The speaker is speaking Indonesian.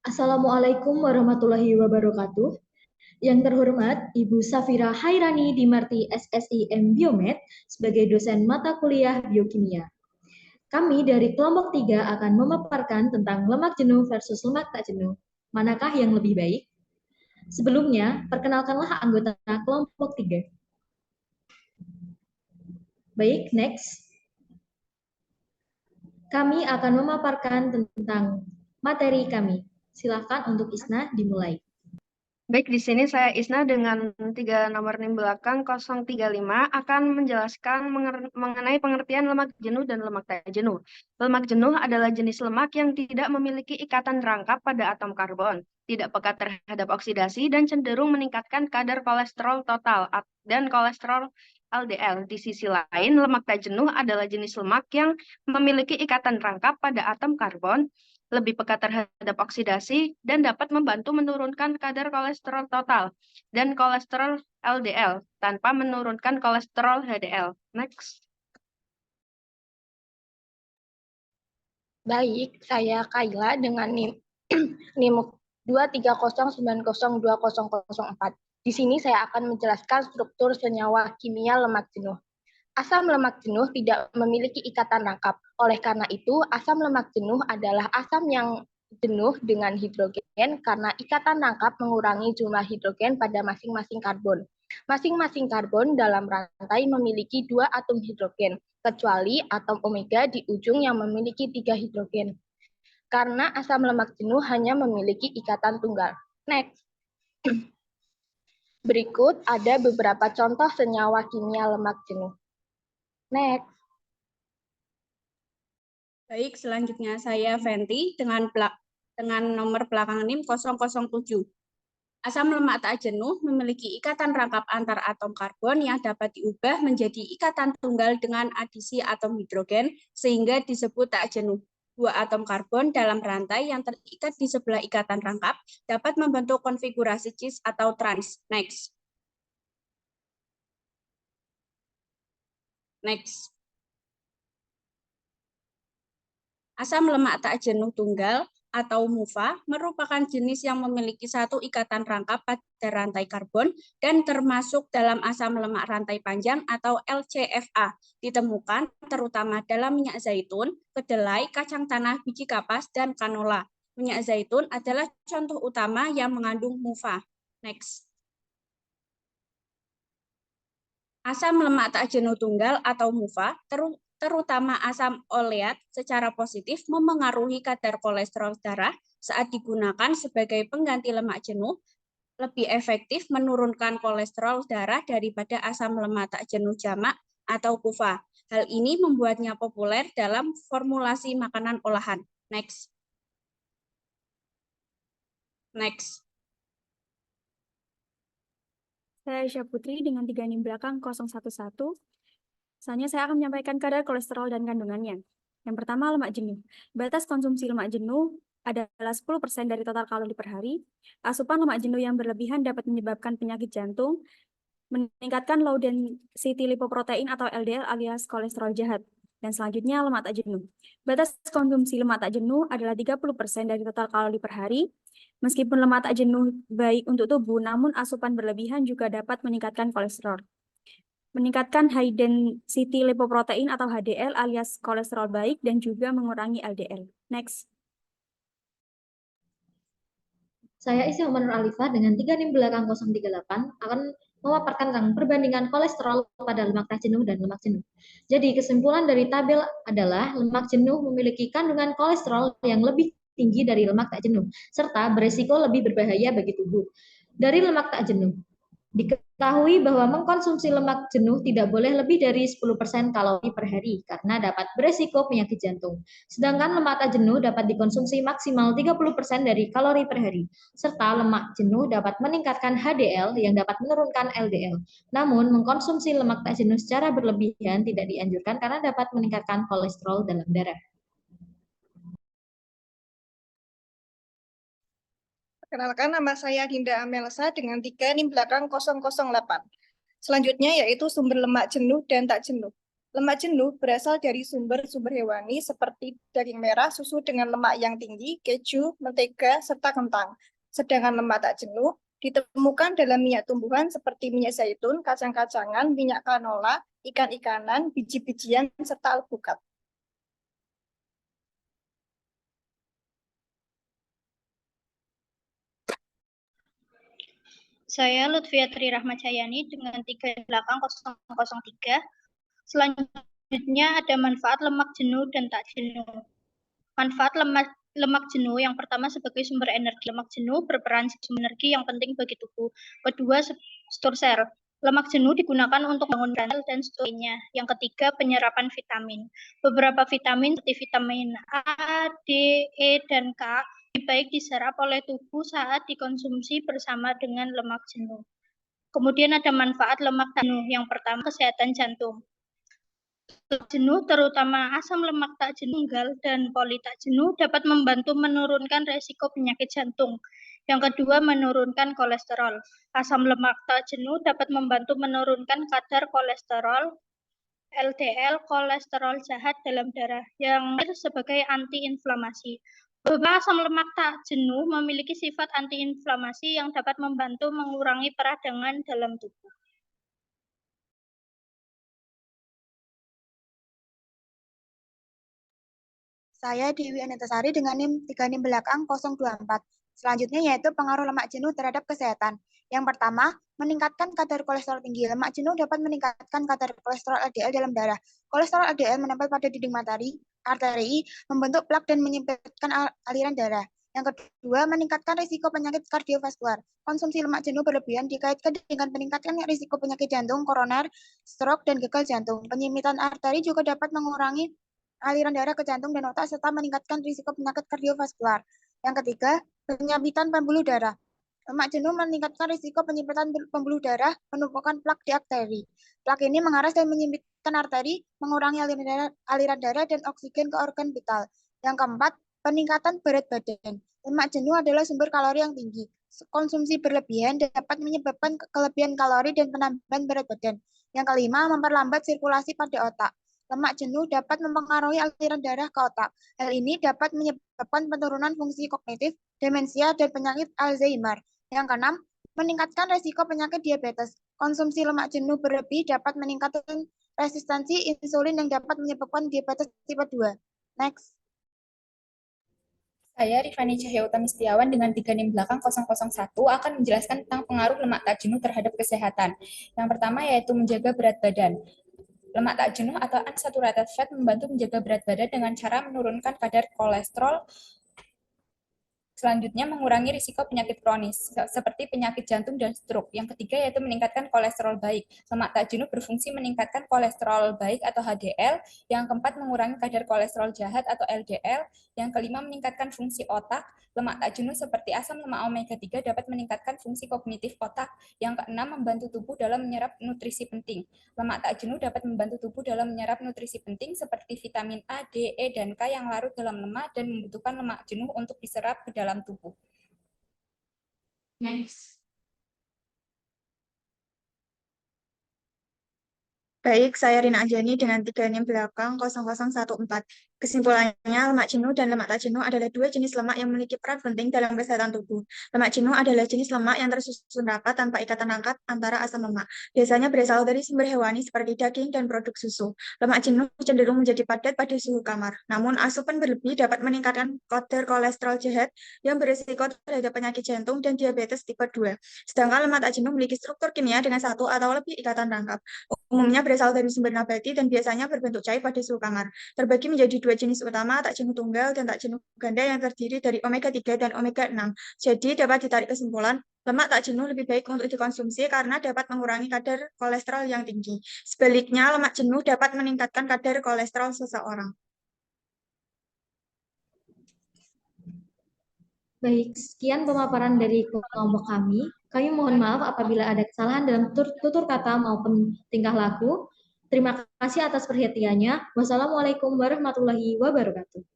Assalamualaikum warahmatullahi wabarakatuh. Yang terhormat Ibu Safira Hairani Dimarti SSIM Biomed sebagai dosen mata kuliah biokimia. Kami dari kelompok 3 akan memaparkan tentang lemak jenuh versus lemak tak jenuh. Manakah yang lebih baik? Sebelumnya, perkenalkanlah anggota kelompok 3. Baik, next. Kami akan memaparkan tentang materi kami. Silakan untuk Isna dimulai. Baik, di sini saya Isna dengan 3 nomor NIM belakang 035 akan menjelaskan mengenai pengertian lemak jenuh dan lemak tak jenuh. Lemak jenuh adalah jenis lemak yang tidak memiliki ikatan rangkap pada atom karbon, tidak peka terhadap oksidasi, dan cenderung meningkatkan kadar kolesterol total dan kolesterol LDL. Di sisi lain, lemak tak jenuh adalah jenis lemak yang memiliki ikatan rangkap pada atom karbon, lebih peka terhadap oksidasi, dan dapat membantu menurunkan kadar kolesterol total dan kolesterol LDL tanpa menurunkan kolesterol HDL. Next. Baik, saya Kaila dengan NIM 230902004. Di sini saya akan menjelaskan struktur senyawa kimia lemak jenuh. Asam lemak jenuh tidak memiliki ikatan rangkap. Oleh karena itu, asam lemak jenuh adalah asam yang jenuh dengan hidrogen karena ikatan rangkap mengurangi jumlah hidrogen pada masing-masing karbon. Masing-masing karbon dalam rantai memiliki 2 atom hidrogen, kecuali atom omega di ujung yang memiliki 3 hidrogen. Karena asam lemak jenuh hanya memiliki ikatan tunggal. Next. Berikut ada beberapa contoh senyawa kimia lemak jenuh. Next. Baik, selanjutnya saya Fenty dengan nomor belakang NIM 007. Asam lemak tak jenuh memiliki ikatan rangkap antar atom karbon yang dapat diubah menjadi ikatan tunggal dengan adisi atom hidrogen sehingga disebut tak jenuh. 2 atom karbon dalam rantai yang terikat di sebelah ikatan rangkap dapat membentuk konfigurasi cis atau trans. Next. Next. Asam lemak tak jenuh tunggal atau MUFA merupakan jenis yang memiliki satu ikatan rangkap pada rantai karbon dan termasuk dalam asam lemak rantai panjang atau LCFA. Ditemukan terutama dalam minyak zaitun, kedelai, kacang tanah, biji kapas, dan kanola. Minyak zaitun adalah contoh utama yang mengandung MUFA. Next. Asam lemak tak jenuh tunggal atau MUFA terutama asam oleat secara positif memengaruhi kadar kolesterol darah saat digunakan sebagai pengganti lemak jenuh, lebih efektif menurunkan kolesterol darah daripada asam lemak tak jenuh jamak atau PUFA. Hal ini membuatnya populer dalam formulasi makanan olahan. Next. Next. Saya Aisyah Putri dengan 3 NIM belakang 011. Selanjutnya saya akan menyampaikan kadar kolesterol dan kandungannya. Yang pertama, lemak jenuh. Batas konsumsi lemak jenuh adalah 10% dari total kalori per hari. Asupan lemak jenuh yang berlebihan dapat menyebabkan penyakit jantung, meningkatkan low density lipoprotein atau LDL alias kolesterol jahat. Dan selanjutnya, lemak tak jenuh. Batas konsumsi lemak tak jenuh adalah 30% dari total kalori per hari. Meskipun lemak tak jenuh baik untuk tubuh, namun asupan berlebihan juga dapat meningkatkan kolesterol. Meningkatkan high density lipoprotein atau HDL alias kolesterol baik dan juga mengurangi LDL. Next. Saya Isi Nur Alifah dengan 3 NIM belakang 038 akan memaparkan tentang perbandingan kolesterol pada lemak tak jenuh dan lemak jenuh. Jadi kesimpulan dari tabel adalah lemak jenuh memiliki kandungan kolesterol yang lebih tinggi dari lemak tak jenuh, serta beresiko lebih berbahaya bagi tubuh. Dari lemak tak jenuh, diketahui bahwa mengkonsumsi lemak jenuh tidak boleh lebih dari 10% kalori per hari karena dapat beresiko penyakit jantung. Sedangkan lemak tak jenuh dapat dikonsumsi maksimal 30% dari kalori per hari. Serta lemak jenuh dapat meningkatkan HDL yang dapat menurunkan LDL. Namun, mengkonsumsi lemak tak jenuh secara berlebihan tidak dianjurkan karena dapat meningkatkan kolesterol dalam darah. Perkenalkan, nama saya Dinda Amelsa dengan 3 NIM belakang 008. Selanjutnya yaitu sumber lemak jenuh dan tak jenuh. Lemak jenuh berasal dari sumber-sumber hewani seperti daging merah, susu dengan lemak yang tinggi, keju, mentega, serta kentang. Sedangkan lemak tak jenuh ditemukan dalam minyak tumbuhan seperti minyak zaitun, kacang-kacangan, minyak canola, ikan-ikanan, biji-bijian, serta alpukat. Saya Lutfiatri Rahmajayani dengan 3 belakang 003. Selanjutnya ada manfaat lemak jenuh dan tak jenuh. Manfaat lemak jenuh yang pertama sebagai sumber energi. Lemak jenuh berperan sebagai sumber energi yang penting bagi tubuh. Kedua, struktur sel. Lemak jenuh digunakan untuk membangun sel dan strukturnya. Yang ketiga, penyerapan vitamin. Beberapa vitamin seperti vitamin A, D, E, dan K lebih baik diserap oleh tubuh saat dikonsumsi bersama dengan lemak jenuh. Kemudian ada manfaat lemak jenuh. Yang pertama, kesehatan jantung. Lemak jenuh, terutama asam lemak tak jenuh tunggal dan poli tak jenuh, dapat membantu menurunkan resiko penyakit jantung. Yang kedua, menurunkan kolesterol. Asam lemak tak jenuh dapat membantu menurunkan kadar kolesterol LDL, kolesterol jahat dalam darah, yang sebagai antiinflamasi. Beberapa asam lemak tak jenuh memiliki sifat antiinflamasi yang dapat membantu mengurangi peradangan dalam tubuh. Saya Dewi Anatasari dengan NIM 3 NIM belakang 024. Selanjutnya yaitu pengaruh lemak jenuh terhadap kesehatan. Yang pertama, meningkatkan kadar kolesterol tinggi. Lemak jenuh dapat meningkatkan kadar kolesterol LDL dalam darah. Kolesterol LDL menempel pada dinding arteri, membentuk plak dan menyempitkan aliran darah. Yang kedua, meningkatkan risiko penyakit kardiovaskular. Konsumsi lemak jenuh berlebihan dikaitkan dengan peningkatan risiko penyakit jantung, koroner, stroke, dan gagal jantung. Penyempitan arteri juga dapat mengurangi aliran darah ke jantung dan otak serta meningkatkan risiko penyakit kardiovaskular. Yang ketiga, penyempitan pembuluh darah. Lemak jenuh meningkatkan risiko penyempitan pembuluh darah, penumpukan plak di arteri. Plak ini mengaras dan menyempitkan arteri, mengurangi aliran darah dan oksigen ke organ vital. Yang keempat, peningkatan berat badan. Lemak jenuh adalah sumber kalori yang tinggi. Konsumsi berlebihan dapat menyebabkan kelebihan kalori dan penambahan berat badan. Yang kelima, memperlambat sirkulasi pada otak. Lemak jenuh dapat mempengaruhi aliran darah ke otak. Hal ini dapat menyebabkan penurunan fungsi kognitif, demensia, dan penyakit Alzheimer. Yang keenam, meningkatkan resiko penyakit diabetes. Konsumsi lemak jenuh berlebih dapat meningkatkan resistensi insulin yang dapat menyebabkan diabetes tipe 2. Next. Saya Rifani Cahyautami Setiawan dengan 3 NIM belakang 001 akan menjelaskan tentang pengaruh lemak tak jenuh terhadap kesehatan. Yang pertama yaitu menjaga berat badan. Lemak tak jenuh atau unsaturated fat membantu menjaga berat badan dengan cara menurunkan kadar kolesterol. Selanjutnya, mengurangi risiko penyakit kronis, seperti penyakit jantung dan stroke. Yang ketiga, yaitu meningkatkan kolesterol baik. Lemak tak jenuh berfungsi meningkatkan kolesterol baik atau HDL. Yang keempat, mengurangi kadar kolesterol jahat atau LDL. Yang kelima, meningkatkan fungsi otak. Lemak tak jenuh seperti asam lemak omega-3 dapat meningkatkan fungsi kognitif otak. Yang keenam, membantu tubuh dalam menyerap nutrisi penting. Lemak tak jenuh dapat membantu tubuh dalam menyerap nutrisi penting seperti vitamin A, D, E, dan K yang larut dalam lemak dan membutuhkan lemak jenuh untuk diserap ke dalam tubuh. Next. Baik, saya Rina Anjani dengan 3 NIM belakang 0014. Kesimpulannya, lemak jenuh dan lemak tak jenuh adalah dua jenis lemak yang memiliki peran penting dalam kesehatan tubuh. Lemak jenuh adalah jenis lemak yang tersusun rapat tanpa ikatan rangkap antara asam lemak. Biasanya berasal dari sumber hewani seperti daging dan produk susu. Lemak jenuh cenderung menjadi padat pada suhu kamar. Namun, asupan berlebih dapat meningkatkan kadar kolesterol jahat yang berisiko terhadap penyakit jantung dan diabetes tipe 2. Sedangkan lemak tak jenuh memiliki struktur kimia dengan satu atau lebih ikatan rangkap. Umumnya berasal dari sumber nabati dan biasanya berbentuk cair pada suhu kamar. Terbagi menjadi dua jenis utama, tak jenuh tunggal dan tak jenuh ganda yang terdiri dari omega-3 dan omega-6. Jadi dapat ditarik kesimpulan, lemak tak jenuh lebih baik untuk dikonsumsi karena dapat mengurangi kadar kolesterol yang tinggi. Sebaliknya, lemak jenuh dapat meningkatkan kadar kolesterol seseorang. Baik, sekian pemaparan dari kelompok kami. Kami mohon maaf apabila ada kesalahan dalam tutur kata maupun tingkah laku. Terima kasih atas perhatiannya. Wassalamualaikum warahmatullahi wabarakatuh.